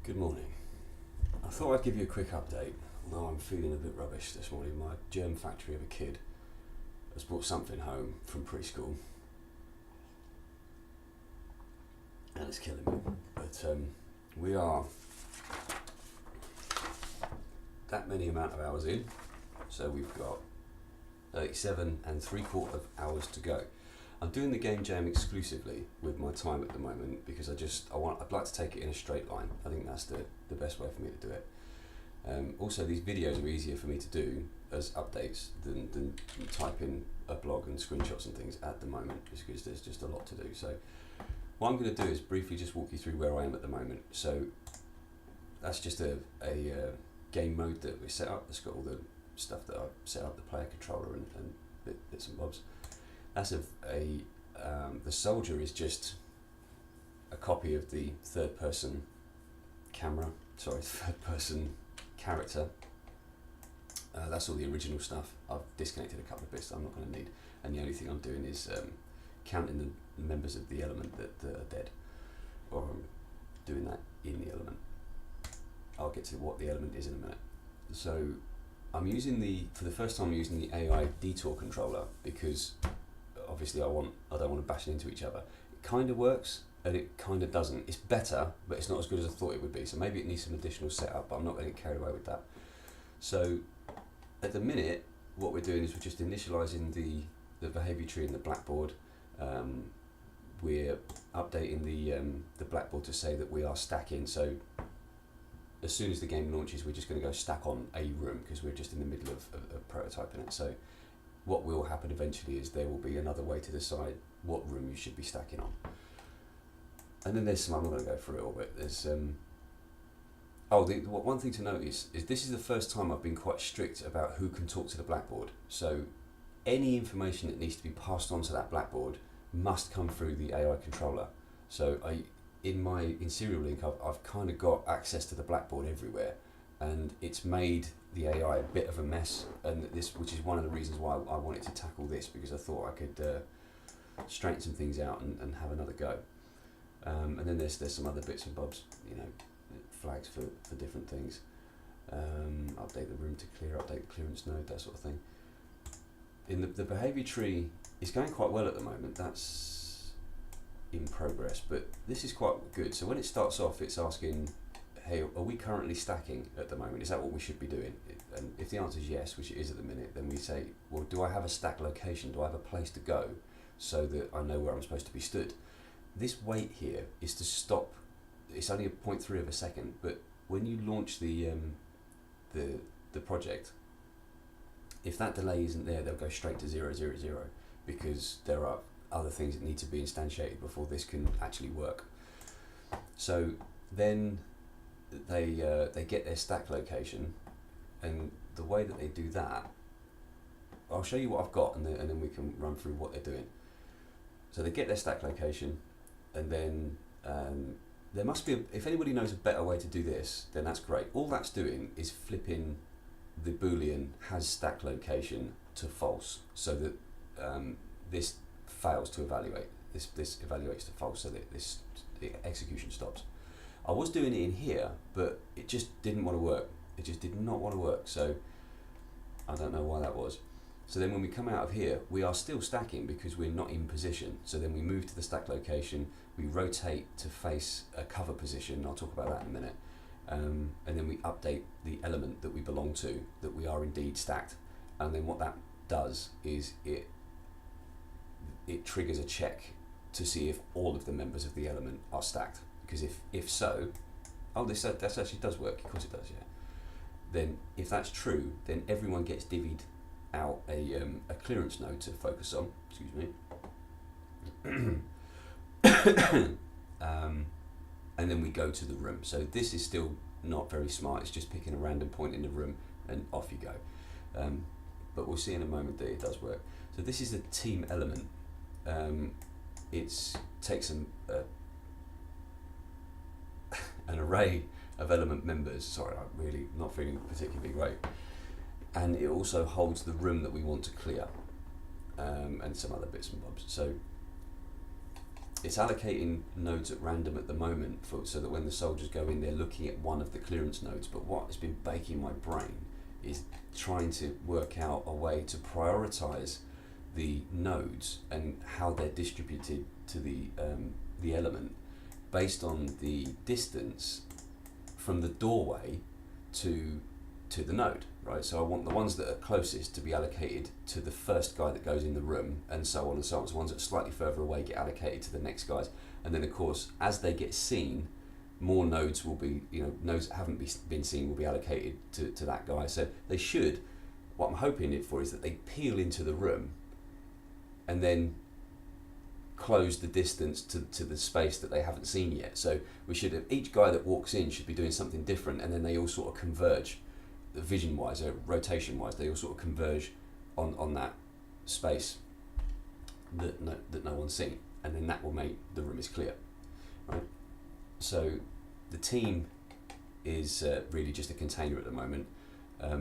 Good morning. I thought I'd give you a quick update, although I'm feeling a bit rubbish this morning. My germ factory of a kid has brought something home from preschool and it's killing me. But we are that many amount of hours in, so we've got 37 3/4 hours to go. I'm doing the Game Jam exclusively with my time at the moment because I'd like to take it in a straight line. I think that's the best way for me to do it. Also, these videos are easier for me to do as updates than type in a blog and screenshots and things at the moment, just because there's just a lot to do. So what I'm going to do is briefly just walk you through where I am at the moment. So that's just a game mode that we set up. It's got all the stuff that I've set up, the player controller and bits and bobs. That's the soldier is just a copy of the third person character. That's all the original stuff. I've disconnected a couple of bits that I'm not going to need, and the only thing I'm doing is counting the members of the element that are dead, or I'm doing that in the element. I'll get to what the element is in a minute. So I'm using for the first time I'm using the AI detour controller because obviously I don't want to bash into each other. It kind of works and it kind of doesn't. It's better, but it's not as good as I thought it would be. So maybe it needs some additional setup, but I'm not going to get carried away with that. So at the minute, what we're doing is we're just initializing the behavior tree in the blackboard. We're updating the blackboard to say that we are stacking. So as soon as the game launches, we're just going to go stack on a room because we're just in the middle of prototyping it. So what will happen eventually is there will be another way to decide what room you should be stacking on. And then there's some, I'm not going to go through it all, but there's one thing to notice is this is the first time I've been quite strict about who can talk to the blackboard. So any information that needs to be passed on to that blackboard must come through the AI controller. So in Serial Link, I've kind of got access to the blackboard everywhere, and it's made the AI a bit of a mess, and which is one of the reasons why I wanted to tackle this, because I thought I could straighten some things out and have another go. And then there's some other bits and bobs, flags for different things. Update the room to clear, update the clearance node, that sort of thing. In the behavior tree is going quite well at the moment. That's in progress, but this is quite good. So when it starts off, it's asking, hey, are we currently stacking at the moment? Is that what we should be doing? And if the answer is yes, which it is at the minute, then we say, well, do I have a stack location? Do I have a place to go so that I know where I'm supposed to be stood? This wait here is to stop. It's only a 0.3 of a second, but when you launch the project, if that delay isn't there, they'll go straight to 000 because there are other things that need to be instantiated before this can actually work. So then they get their stack location, and the way that they do that, I'll show you what I've got, and then we can run through what they're doing. So they get their stack location, and then there must be, if anybody knows a better way to do this, then that's great. All that's doing is flipping the boolean has stack location to false, so that this fails to evaluate. This evaluates to false, so that the execution stops. I was doing it in here, but it just didn't want to work. It just did not want to work, so I don't know why that was. So then when we come out of here, we are still stacking because we're not in position. So then we move to the stack location, we rotate to face a cover position, I'll talk about that in a minute, and then we update the element that we belong to, that we are indeed stacked. And then what that does is it triggers a check to see if all of the members of the element are stacked. Because if so, that actually does work, of course it does, yeah. Then if that's true, then everyone gets divvied out a clearance node to focus on, excuse me. And then we go to the room. So this is still not very smart, it's just picking a random point in the room and off you go. But we'll see in a moment that it does work. So this is the team element. It takes an array of element members. Sorry, I'm really not feeling particularly great. And it also holds the room that we want to clear, and some other bits and bobs. So it's allocating nodes at random at the moment so that when the soldiers go in, they're looking at one of the clearance nodes. But what has been baking my brain is trying to work out a way to prioritize the nodes and how they're distributed to the element based on the distance from the doorway to the node, right? So I want the ones that are closest to be allocated to the first guy that goes in the room, and so on and so on. So ones that are slightly further away get allocated to the next guys, and then of course as they get seen, more nodes will be, nodes that haven't been seen will be allocated to that guy. So they should, what I'm hoping it for is that they peel into the room and then close the distance to the space that they haven't seen yet. So we should have, each guy that walks in should be doing something different, and then they all sort of converge, vision wise or rotation wise, they all sort of converge on that space that no one's seen, and then that will make the room is clear, right? So the team is really just a container at the moment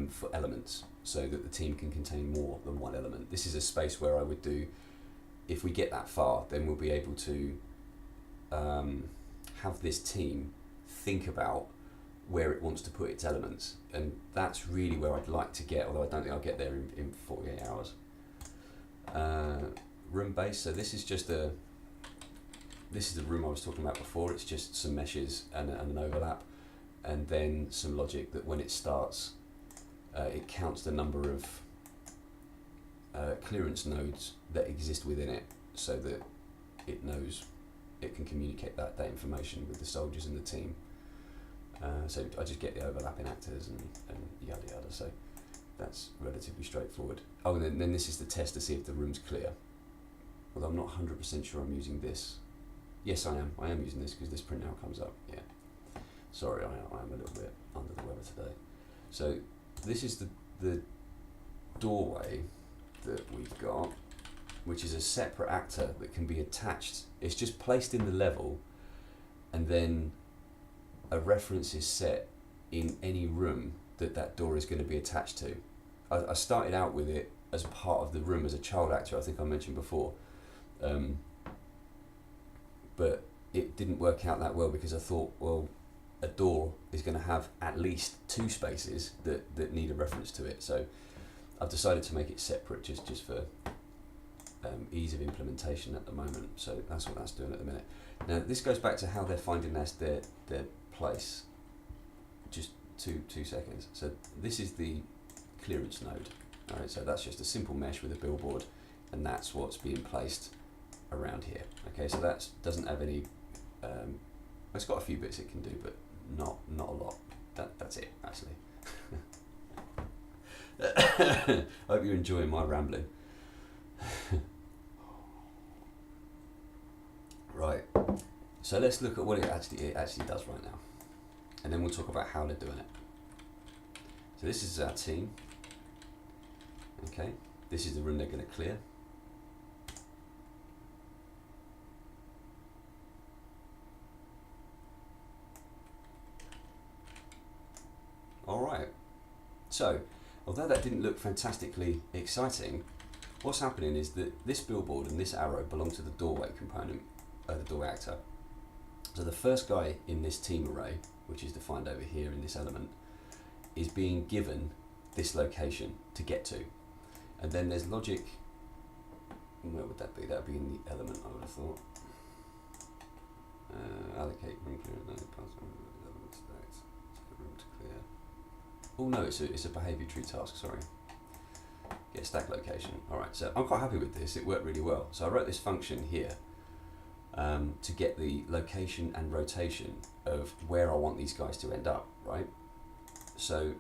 for elements, so that the team can contain more than one element. This is a space where I would do, if we get that far, then we'll be able to have this team think about where it wants to put its elements, and that's really where I'd like to get, although I don't think I'll get there in 48 hours. Room base, so this is the room I was talking about before. It's just some meshes and an overlap, and then some logic that when it starts, it counts the number of clearance nodes that exist within it, so that it knows it can communicate that information with the soldiers and the team. So I just get the overlapping actors and yada yada, so that's relatively straightforward. Oh, and then this is the test to see if the room's clear. Although I'm not 100% sure I'm using this. Yes, I am using this because this printout comes up, yeah. Sorry, I am a little bit under the weather today. So this is the doorway that we've got, which is a separate actor that can be attached. It's just placed in the level, and then a reference is set in any room that door is going to be attached to. I started out with it as part of the room as a child actor, I think I mentioned before, but it didn't work out that well because I thought, well, a door is going to have at least two spaces that need a reference to it, so I've decided to make it separate just for ease of implementation at the moment. So that's what that's doing at the minute. Now this goes back to how they're finding their place. Just two seconds. So this is the clearance node. All right, so that's just a simple mesh with a billboard, and that's what's being placed around here. Okay, so that doesn't have any. It's got a few bits it can do, but not a lot. That's it actually. I hope you're enjoying my rambling. Right, so let's look at what it actually does right now, and then we'll talk about how they're doing it. So this is our team. Okay, this is the room they're going to clear. All right, so although that didn't look fantastically exciting, what's happening is that this billboard and this arrow belong to the doorway component, the doorway actor. So the first guy in this team array, which is defined over here in this element, is being given this location to get to. And then there's logic, where would that be? That would be in the element, I would have thought. Allocate room clear, no, pass element states, room to clear. Oh no, it's a behavior tree task, sorry. Get stack location. Alright, so I'm quite happy with this, it worked really well. So I wrote this function here to get the location and rotation of where I want these guys to end up, right? So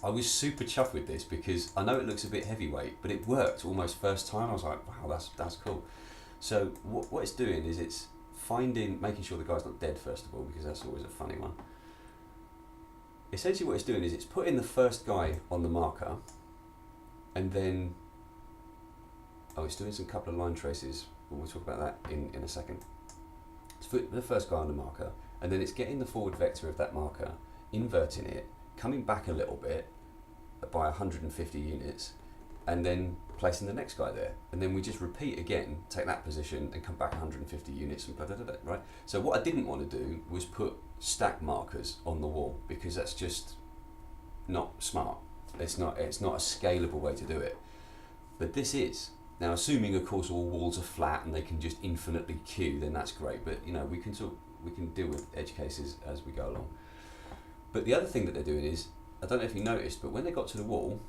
I was super chuffed with this because I know it looks a bit heavyweight, but it worked almost first time. I was like, wow, that's cool. So what it's doing is it's making sure the guy's not dead first of all, because that's always a funny one. Essentially what it's doing is it's putting the first guy on the marker, and then, it's doing some couple of line traces, but we'll talk about that in a second. It's putting the first guy on the marker, and then it's getting the forward vector of that marker, inverting it, coming back a little bit by 150 units, and then placing the next guy there, and then we just repeat again, take that position and come back 150 units and blah, blah, blah, blah, right? So what I didn't want to do was put stack markers on the wall, because that's just not smart. It's not a scalable way to do it. But this is. Now, assuming of course all walls are flat and they can just infinitely queue, then that's great. But you know, we can deal with edge cases as we go along. But the other thing that they're doing is, I don't know if you noticed, but when they got to the wall,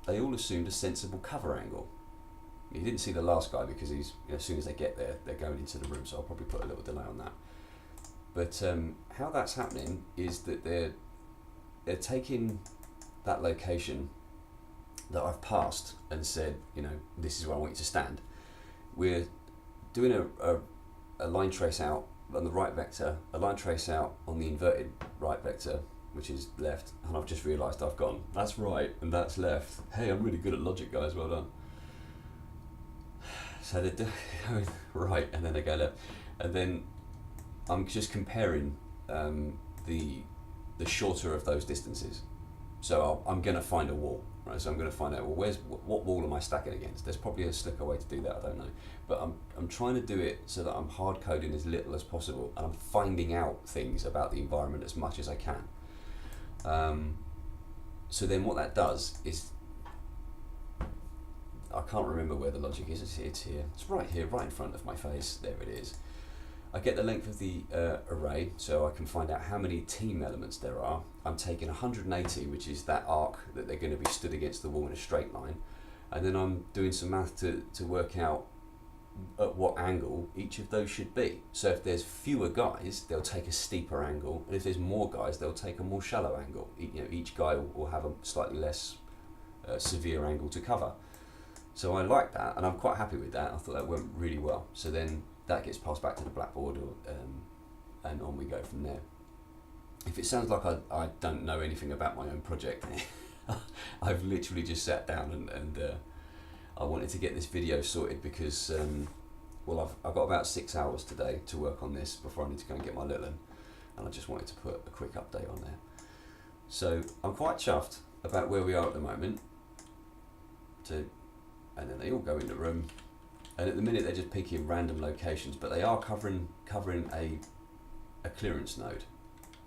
they all assumed a sensible cover angle. You didn't see the last guy because he's, you know, as soon as they get there, they're going into the room. So I'll probably put a little delay on that. But how that's happening is that they're taking that location that I've passed and said, you know, this is where I want you to stand. We're doing a line trace out on the right vector, a line trace out on the inverted right vector, which is left, and I've just realised I've gone, that's right and that's left. Hey, I'm really good at logic, guys, well done. So they're going right and then they go left. And then I'm just comparing the shorter of those distances. So I'm going to find a wall, right? So I'm going to find out, well, what wall am I stacking against? There's probably a slicker way to do that, I don't know. But I'm trying to do it so that I'm hard coding as little as possible, and I'm finding out things about the environment as much as I can. So then what that does is, I can't remember where the logic is. It's here. It's right here, right in front of my face. There it is. I get the length of the array, so I can find out how many team elements there are. I'm taking 180, which is that arc that they're going to be stood against the wall in a straight line, and then I'm doing some math to work out at what angle each of those should be. So if there's fewer guys, they'll take a steeper angle, and if there's more guys, they'll take a more shallow angle. You know, each guy will have a slightly less severe angle to cover. So I like that, and I'm quite happy with that. I thought that went really well. So then that gets passed back to the blackboard, and on we go from there. If it sounds like I don't know anything about my own project, I've literally just sat down and I wanted to get this video sorted because, well, I've got about 6 hours today to work on this before I need to go and get my little one, and I just wanted to put a quick update on there. So I'm quite chuffed about where we are at the moment. And then they all go in the room, and at the minute they're just picking random locations, but they are covering a clearance node,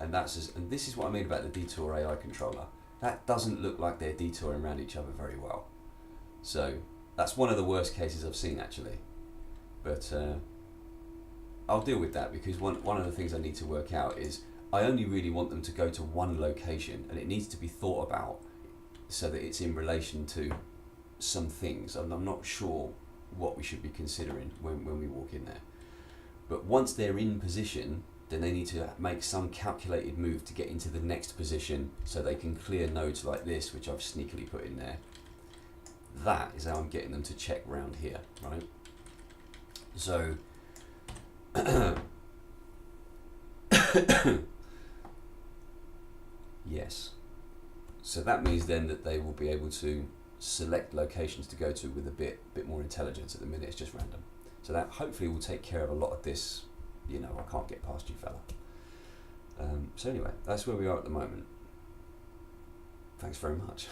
and this is what I mean about the detour AI controller. That doesn't look like they're detouring around each other very well. So that's one of the worst cases I've seen, actually. But I'll deal with that, because one of the things I need to work out is I only really want them to go to one location, and it needs to be thought about so that it's in relation to some things. I'm not sure what we should be considering when we walk in there. But once they're in position, then they need to make some calculated move to get into the next position so they can clear nodes like this, which I've sneakily put in there. That is how I'm getting them to check round here, right? So yes. So that means then that they will be able to select locations to go to with a bit more intelligence. At the minute it's just random. So that hopefully will take care of a lot of this, you know, I can't get past you fella. So anyway, that's where we are at the moment. Thanks very much.